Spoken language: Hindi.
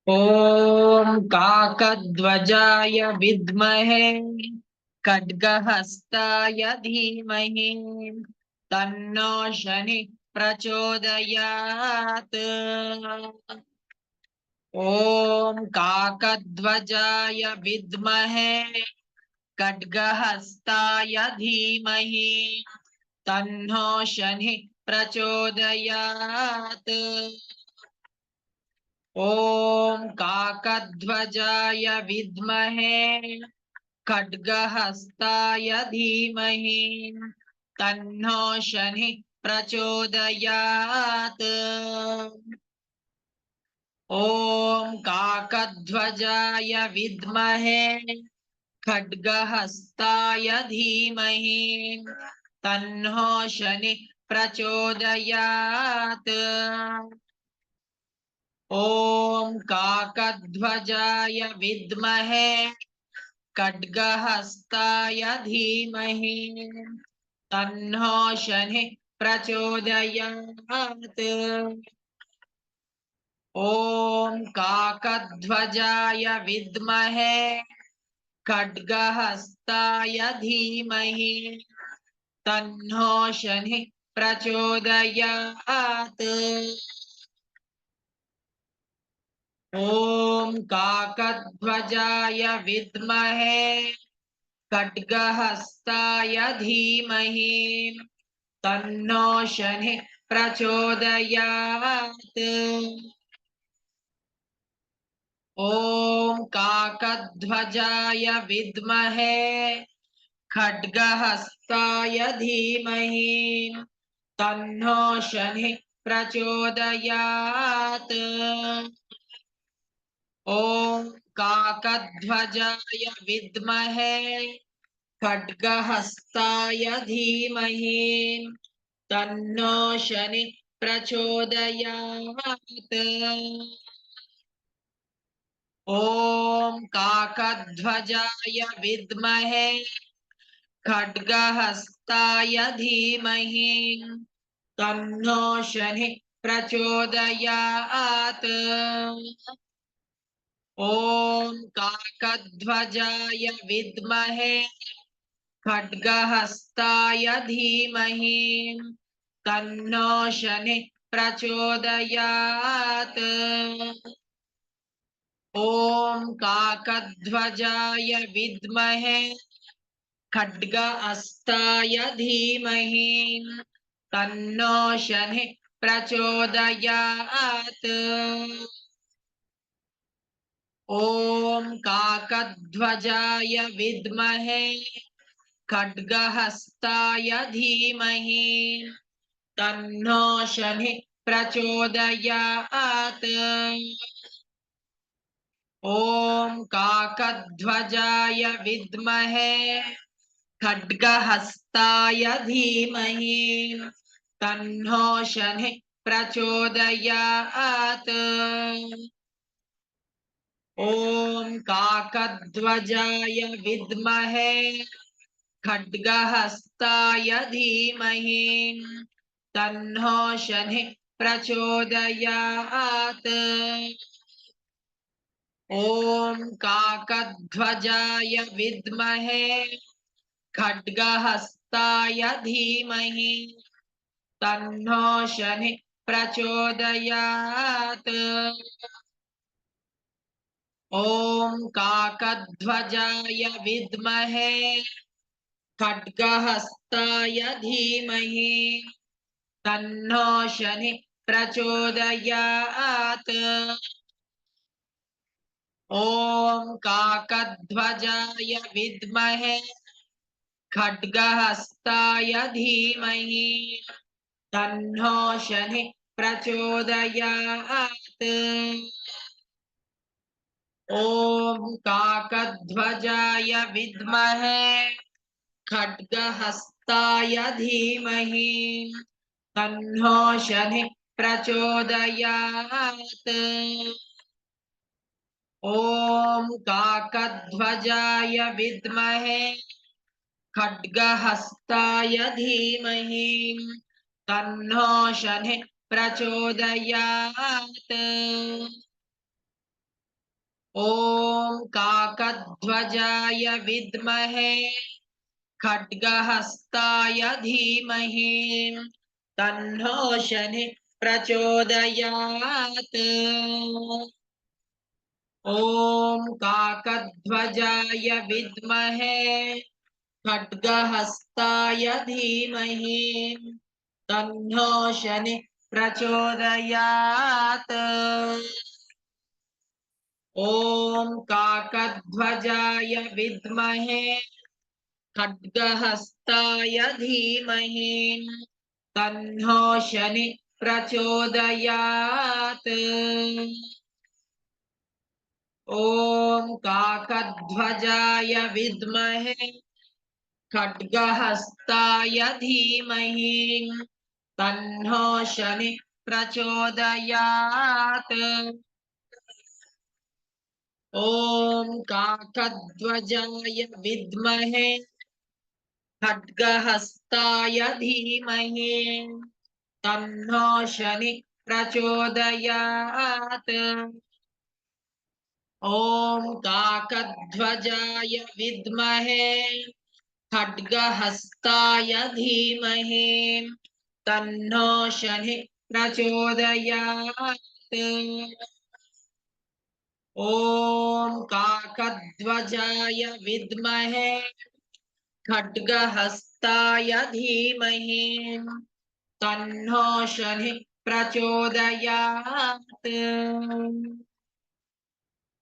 ओम काकध्वजाय विद्महे खड्गहस्ताय धीमहि तन्नो शनि प्रचोदयात्। ओम काकध्वजाय विद्महे खड्गहस्ताय धीमहि तन्नो शनि प्रचोदयात्। ओम काकध्वजाय विद्महे खड्गहस्ताय धीमहि तन्नो शनि प्रचोदयात्। ओम काकध्वजाय विद्महे खड्गहस्ताय धीमहि तन्नो शनि प्रचोदयात्। ओम काकध्वजाय विद्महे खड्गहस्ताय धीमहि तन्नो शनि प्रचोदयात्। ओम काकध्वजाय विद्महे खड्गहस्ताय धीमहि तन्नो शनि प्रचोदयात्। ओम काकध्वजाय विद्महे खड्गहस्ताय धीमहि तन्नो शनि प्रचोदयात्। ओम काकध्वजाय विद्महे खड्गहस्ताय धीमहि तन्नो शनि प्रचोदयात्। ओम काकध्वजाय विद्महे खड्गहस्ताय धीमहि तन्नो शनि प्रचोदयात्। ओम काकध्वजाय विद्महे खड्गहस्ताय धीमहि तन्नो शनि प्रचोदयात्। ओम काकध्वजाय विद्महे खड्गहस्ताय धीमहि तन्नो शनि प्रचोदयात्। ओम काकध्वजाय विद्महे खड्गहस्ताय धीमहि तन्नो शनि प्रचोदयात्। ओम काकध्वजाय विद्महे खड्गहस्ताय धीमहि तन्नो शनि प्रचोदयात्। ओम काकध्वजाय विद्महे खड्गहस्ताय धीमहि तन्नो शनि प्रचोदयात्। ओम काकध्वजाय विद्महे खड्गहस्ताय धीमहि तन्नो शनि प्रचोदयात्। ओम काकध्वजाय विद्महे खड्गहस्ताय धीमहि तन्नो शनि प्रचोदयात्। ओम काकध्वजाय विद्महे खड्गहस्ताय धीमहि तन्नो शनि प्रचोदयात्। ओम काकध्वजाय विद्महे खड्गहस्ताय धीमहि तन्नो शनि प्रचोदयात्। ओम काकध्वजाय विद्महे खड्गहस्ताय धीमहि तन्नो शनि प्रचोदयात्। ओम काकध्वजाय विद्महे खड्गहस्ताय धीमहि तन्नो शनि प्रचोदयात्। ॐ काकध्वजाय विद्महे खड्गहस्ताय धीमहि तन्नो शनिः प्रचोदयात्। ॐ काकध्वजाय विद्महे खड्गहस्ताय धीमहि तन्नो शनिः प्रचोदयात्। ॐ काकध्वजाय विद्महे खड्गहस्ताय धीमहि तन्नो शनिः प्रचोदयात्। ॐ काकध्वजाय विद्महे खड्गहस्ताय धीमहि तन्नो शनिः प्रचोदयात्। ॐ काकध्वजाय विद्महे खड्गहस्ताय धीमहि तन्नो शनिः प्रचोदयात्। ॐ काकध्वजाय विद्महे खड्गहस्ताय धीमहि तन्नो शनिः प्रचोदयात्। ॐ काकध्वजाय विद्महे खड्गहस्ताय धीमहि तन्नो शनिः प्रचोदयात्।